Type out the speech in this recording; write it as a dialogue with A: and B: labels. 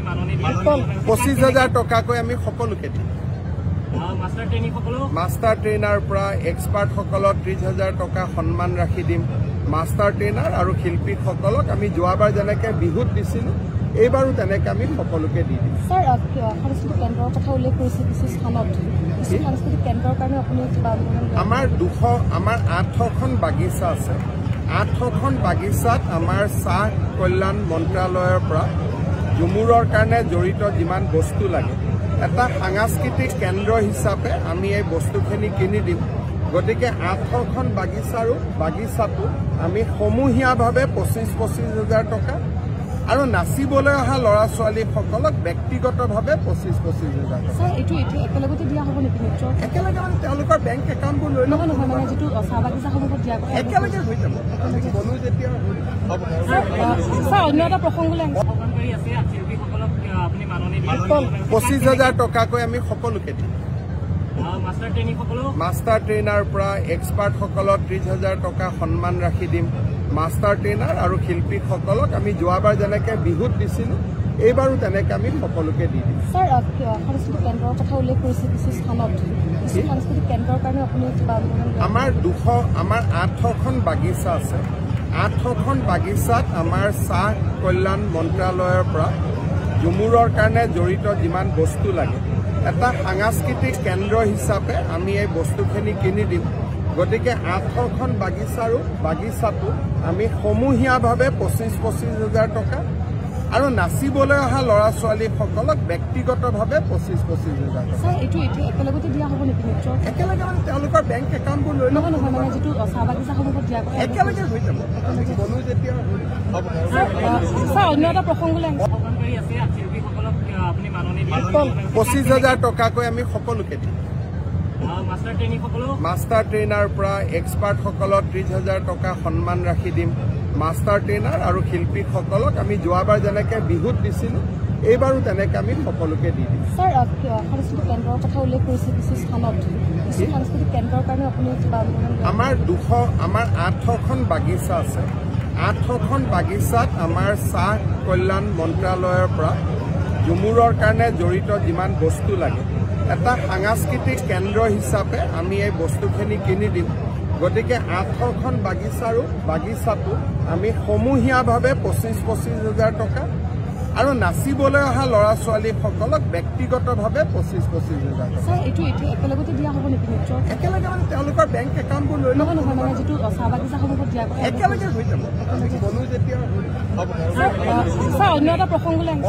A: 25,000 টকাকৈ আমি সকলোকে দিম। মাষ্টাৰ ট্ৰেইনাৰ পৰা এক্সপাৰ্ট সকলক 30,000 টকা সন্মান ৰাখি দিম। মাষ্টাৰ ট্ৰেইনাৰ আৰু শিল্পীসকলক আমি যোৱাবাৰ যেনেকৈ বিহুত দিছিলোঁ এইবাৰো তেনেকৈ আমি সকলোকে দি দিম।
B: স্যাৰ সাংস্কৃতিক কেন্দ্ৰৰ কথা উল্লেখ কৰিছে কিছু স্থানত সাংস্কৃতিক কেন্দ্ৰৰ কাৰণে আপুনি
A: আমাৰ 800খন বাগিচা আছে। 800খন বাগিচাত আমাৰ চাহ কল্যাণ মন্ত্ৰালয়ৰ পৰা ঝুমুৰৰ কাৰণে জড়িত যিমান বস্তু লাগে এটা সাংস্কৃতিক কেন্দ্ৰ হিচাপে আমি এই বস্তুখিনি কিনি দিম। গতিকে 800খন বাগিচাটো আমি সমূহীয়াভাৱে 25,000 টকা আৰু নাচিবলৈ অহা ল'ৰা ছোৱালীসকলক ব্যক্তিগতভাৱে 25,000 টকা।
B: একেলগতে দিয়া হ'ব নেকি?
A: একেলগে মানে তেওঁলোকৰ বেংক একাউণ্টবোৰ লৈ ল'ব
B: নহয় যিটো চাহ বাগিচাসমূহত দিয়া
A: একেলগে হৈ যাব। বনো যেতিয়া
B: অন্য এটা প্ৰসংগলৈ
A: 25,000 টকাকৈ আমি সকলোকে দিম। মাষ্টাৰ ট্ৰেইনাৰ পৰা এক্সপাৰ্ট সকলক 30,000 টকা সন্মান ৰাখি দিম। মাষ্টাৰ ট্ৰেইনাৰ আৰু শিল্পীসকলক আমি যোৱাবাৰ যেনেকৈ বিহুত দিছিলোঁ এইবাৰো তেনেকৈ আমি সকলোকে দি দিম।
B: স্যাৰ সাংস্কৃতিক কেন্দ্ৰৰ কথা উল্লেখ কৰিছে কিছু স্থানত সাংস্কৃতিক কেন্দ্ৰৰ কাৰণে আপুনি
A: আমাৰ 800খন বাগিচা আছে। 800খন বাগিচাত আমাৰ চাহ কল্যাণ মন্ত্ৰালয়ৰ পৰা ঝুমুৰৰ কাৰণে জড়িত যিমান বস্তু লাগে এটা সাংস্কৃতিক কেন্দ্ৰ হিচাপে আমি এই বস্তুখিনি কিনি দিম। গতিকে 800খন বাগিচাটো আমি সমূহীয়াভাৱে 25,000 টকা আৰু নাচিবলৈ অহা ল'ৰা ছোৱালীসকলক ব্যক্তিগতভাৱে 25,000 টকা।
B: একেলগতে দিয়া হ'ব নেকি?
A: একেলগে মানে তেওঁলোকৰ বেংক একাউণ্টবোৰ লৈ ল'ব
B: নহয় যিটো চাহ বাগিচাসমূহত দিয়া
A: একেলগে হৈ যাব। বনো যেতিয়া
B: অন্য এটা প্ৰসংগলৈ
A: 25,000 টকাকৈ আমি সকলোকে দিম। মাষ্টাৰ ট্ৰেইনাৰ পৰা এক্সপাৰ্ট সকলক 30,000 টকা সন্মান ৰাখি দিম। মাষ্টাৰ ট্ৰেইনাৰ আৰু শিল্পীসকলক আমি যোৱাবাৰ যেনেকৈ বিহুত দিছিলোঁ এইবাৰো তেনেকৈ আমি সকলোকে দি দিম।
B: স্যাৰ সাংস্কৃতিক কেন্দ্ৰৰ কথা উল্লেখ কৰিছে কিছু স্থানত সাংস্কৃতিক কেন্দ্ৰৰ কাৰণে আপুনি
A: আমাৰ 800খন বাগিচা আছে। 800খন বাগিচাত আমাৰ চাহ কল্যাণ মন্ত্ৰালয়ৰ পৰা ঝুমুৰৰ কাৰণে জড়িত যিমান বস্তু লাগে এটা সাংস্কৃতিক কেন্দ্ৰ হিচাপে আমি এই বস্তুখিনি কিনি দিম। গতিকে 800খন বাগিচাটো আমি সমূহীয়াভাৱে 25,000 টকা আৰু নাচিবলৈ অহা ল'ৰা ছোৱালীসকলক ব্যক্তিগতভাৱে 25,000 টকা।
B: একেলগতে দিয়া হ'ব নেকি?
A: একেলগে মানে তেওঁলোকৰ বেংক একাউণ্টবোৰ লৈ ল'ব
B: নহয় যিটো চাহ বাগিচাসমূহত দিয়া
A: একেলগে হৈ যাব। বনো যেতিয়া
B: অন্য এটা প্ৰসংগলৈ